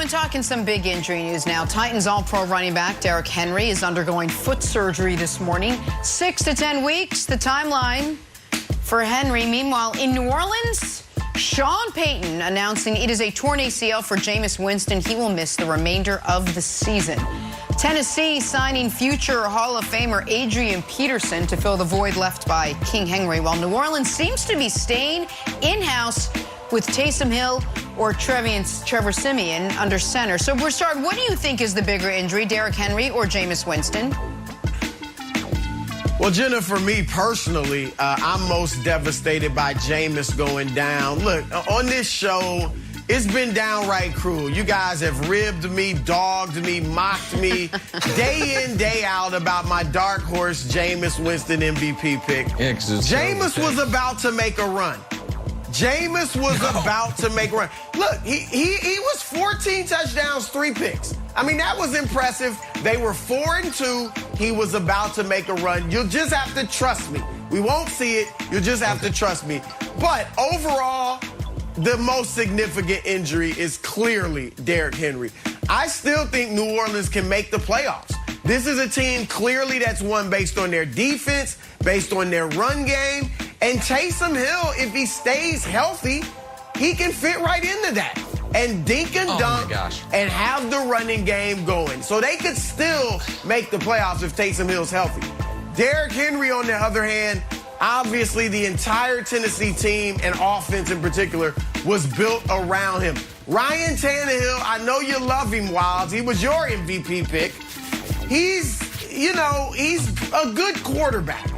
talking some big injury news now. Titans All-Pro running back Derrick Henry is undergoing foot surgery this morning. 6 to 10 weeks, the timeline for Henry. Meanwhile, in New Orleans, Sean Payton announcing it is a torn ACL for Jameis Winston. He will miss the remainder of the season. Tennessee signing future Hall of Famer Adrian Peterson to fill the void left by King Henry, while New Orleans seems to be staying in-house with Taysom Hill or Trevor Siemian under center. So, Broussard, what do you think is the bigger injury, Derrick Henry or Jameis Winston? Well, Jenna, for me personally, I'm most devastated by Jameis going down. Look, on this show, it's been downright cruel. You guys have ribbed me, dogged me, mocked me day in, day out about my dark horse Jameis Winston MVP pick. Yeah, Jameis was about to make a run. Jameis was about to make a run. Look, he was 14 touchdowns, 3 picks. I mean, that was impressive. They were 4-2. He was about to make a run. You'll just have to trust me. We won't see it. You'll just have to trust me. But overall, the most significant injury is clearly Derrick Henry. I still think New Orleans can make the playoffs. This is a team clearly that's won based on their defense, based on their run game. And Taysom Hill, if he stays healthy, he can fit right into that and dink and dunk and have the running game going. So they could still make the playoffs if Taysom Hill's healthy. Derrick Henry, on the other hand, obviously the entire Tennessee team and offense in particular was built around him. Ryan Tannehill, I know you love him, Wilds. He was your MVP pick. He's a good quarterback.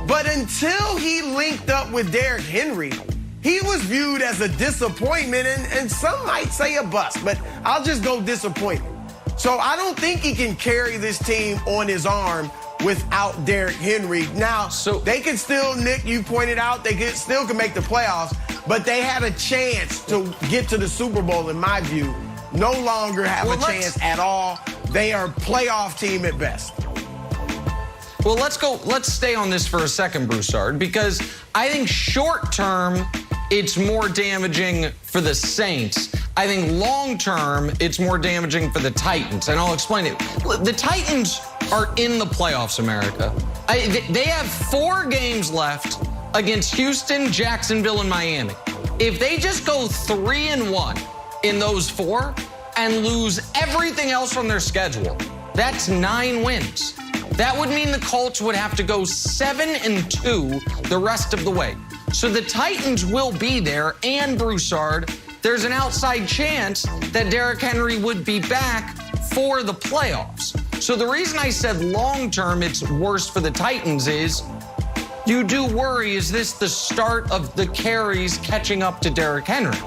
But until he linked up with Derrick Henry, he was viewed as a disappointment, and some might say a bust, but I'll just go disappointment. So I don't think he can carry this team on his arm without Derrick Henry. Now, they can still, Nick, you pointed out, they still can make the playoffs, but they had a chance to get to the Super Bowl, in my view. No longer have a chance at all. They are a playoff team at best. Well, let's stay on this for a second, Broussard, because I think short term, it's more damaging for the Saints. I think long term, it's more damaging for the Titans, and I'll explain it. The Titans are in the playoffs, America. They have 4 games left against Houston, Jacksonville, and Miami. If they just go 3-1 in those 4 and lose everything else on their schedule, that's 9 wins. That would mean the Colts would have to go 7-2 the rest of the way. So the Titans will be there, and Broussard, there's an outside chance that Derrick Henry would be back for the playoffs. So the reason I said long-term it's worse for the Titans is you do worry, is this the start of the carries catching up to Derrick Henry?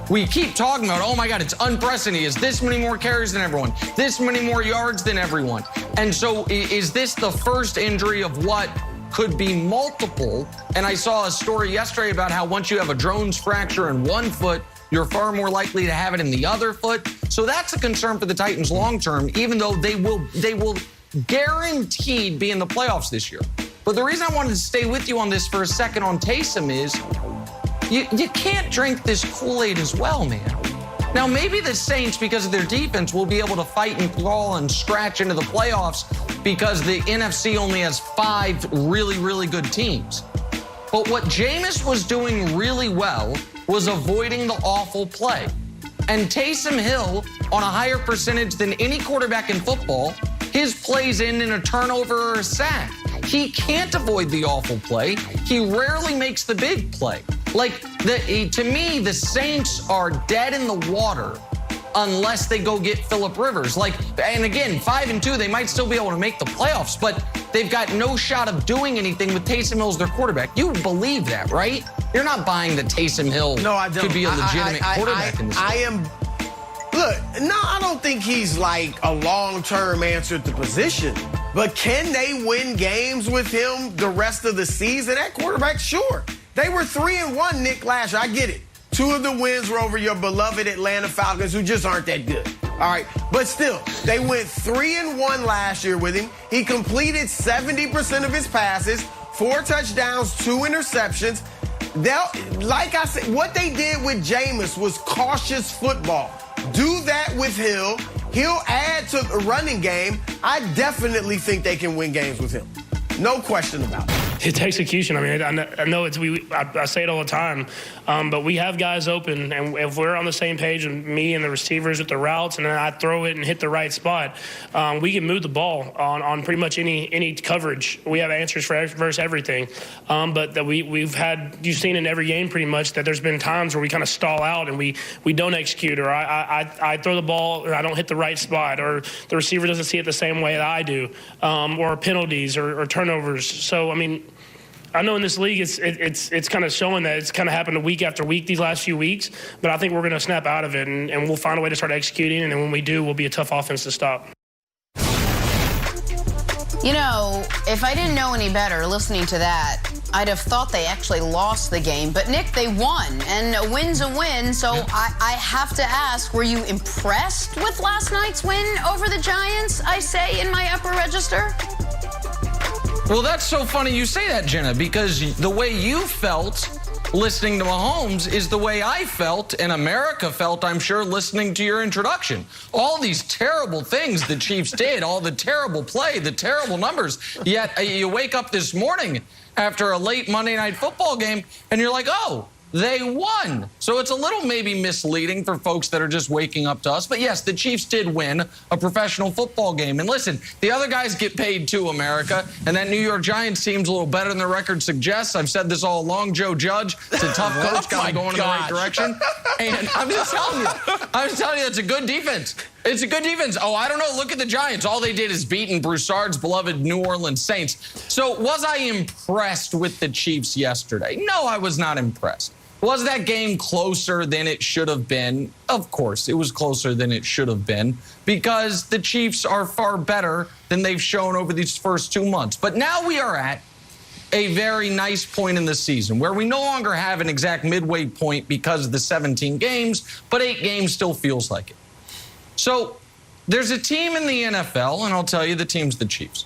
We keep talking about, oh my God, it's unprecedented. Is this many more carries than everyone? This many more yards than everyone? And so is this the first injury of what could be multiple? And I saw a story yesterday about how once you have a Jones fracture in one foot, you're far more likely to have it in the other foot. So that's a concern for the Titans long term, even though they will guaranteed be in the playoffs this year. But the reason I wanted to stay with you on this for a second on Taysom is you can't drink this Kool-Aid as well, man. Now, maybe the Saints, because of their defense, will be able to fight and claw and scratch into the playoffs because the NFC only has 5 really, really good teams. But what Jameis was doing really well was avoiding the awful play. And Taysom Hill, on a higher percentage than any quarterback in football, his plays in a turnover or a sack. He can't avoid the awful play. He rarely makes the big play. Like, to me, the Saints are dead in the water unless they go get Phillip Rivers. And again, 5-2, they might still be able to make the playoffs, but they've got no shot of doing anything with Taysom Hill as their quarterback. You believe that, right? You're not buying that Taysom Hill could be a legitimate quarterback in this league. Look, no, I don't think he's like a long-term answer at the position. But can they win games with him the rest of the season at quarterback? Sure. They were 3-1, Nick, last year. I get it. 2 of the wins were over your beloved Atlanta Falcons, who just aren't that good. All right. But still, they went 3-1 last year with him. He completed 70% of his passes, 4 touchdowns, 2 interceptions. Like I said, what they did with Jameis was cautious football. Do that with Hill. He'll add to the running game. I definitely think they can win games with him. No question about it. It's execution. I mean, I know it's I say it all the time, but we have guys open, and if we're on the same page, and me and the receivers with the routes, and then I throw it and hit the right spot, we can move the ball on pretty much any coverage. We have answers for versus everything, but that we've had, you've seen in every game pretty much that there's been times where we kind of stall out and we don't execute, or I throw the ball and I don't hit the right spot, or the receiver doesn't see it the same way that I do, or penalties or turnovers. So I mean, I know in this league it's kind of showing that it's kind of happened week after week these last few weeks, but I think we're going to snap out of it, and we'll find a way to start executing, and then when we do, we'll be a tough offense to stop. You know, if I didn't know any better listening to that, I'd have thought they actually lost the game. But, Nick, they won, and a win's a win. So yeah. I have to ask, were you impressed with last night's win over the Giants, I say in my upper register? Well, that's so funny you say that, Jenna, because the way you felt listening to Mahomes is the way I felt, and America felt, I'm sure, listening to your introduction. All these terrible things the Chiefs did, all the terrible play, the terrible numbers, yet you wake up this morning after a late Monday Night Football game, and you're like, oh, they won. So it's a little maybe misleading for folks that are just waking up to us. But yes, the Chiefs did win a professional football game. And listen, the other guys get paid too, America. And that New York Giants team's a little better than the record suggests. I've said this all along. Joe Judge, it's a tough coach, got going in the right direction. And I'm just telling you, it's a good defense. It's a good defense. Oh, I don't know. Look at the Giants. All they did is beat Broussard's beloved New Orleans Saints. So was I impressed with the Chiefs yesterday? No, I was not impressed. Was that game closer than it should have been? Of course, it was closer than it should have been because the Chiefs are far better than they've shown over these first 2 months. But now we are at a very nice point in the season where we no longer have an exact midway point because of the 17 games, but 8 games still feels like it. So there's a team in the NFL, and I'll tell you, the team's the Chiefs.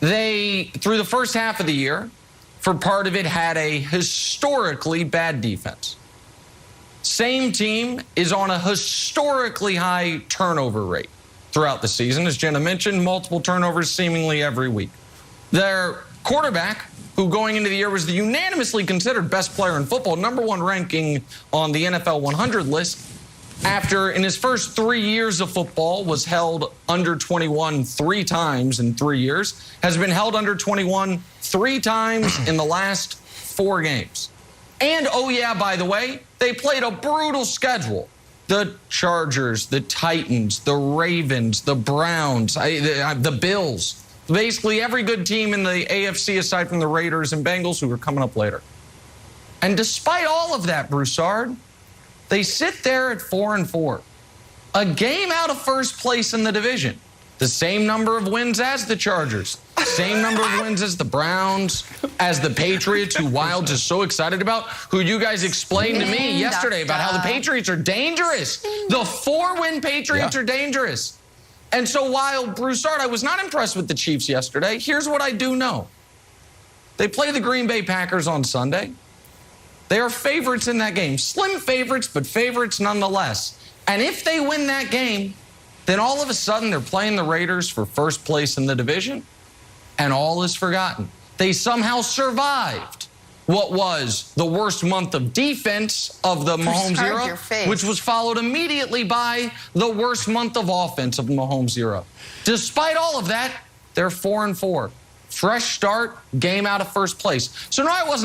They, through the first half of the year, for part of it, had a historically bad defense. Same team is on a historically high turnover rate throughout the season. As Jenna mentioned, multiple turnovers seemingly every week. Their quarterback, who going into the year was the unanimously considered best player in football, #1 ranking on the NFL 100 list, after in his first 3 years of football was held under 21 3 times in 3 years, has been held under 21 3 times in the last 4 games. And, oh yeah, by the way, they played a brutal schedule. The Chargers, the Titans, the Ravens, the Browns, the Bills. Basically every good team in the AFC aside from the Raiders and Bengals, who are coming up later. And despite all of that, Broussard, they sit there at 4-4, a game out of first place in the division. The same number of wins as the Chargers, same number of wins as the Browns, as the Patriots, who Wilds is so excited about, who you guys explained to me yesterday about how the Patriots are dangerous. The 4-win Patriots are dangerous. And so while, Broussard, I was not impressed with the Chiefs yesterday, here's what I do know. They play the Green Bay Packers on Sunday. They are favorites in that game. Slim favorites, but favorites nonetheless. And if they win that game, then all of a sudden they're playing the Raiders for first place in the division, and all is forgotten. They somehow survived what was the worst month of defense of the Mahomes era, which was followed immediately by the worst month of offense of the Mahomes era. Despite all of that, they're 4-4. Fresh start, game out of first place. So no, I wasn't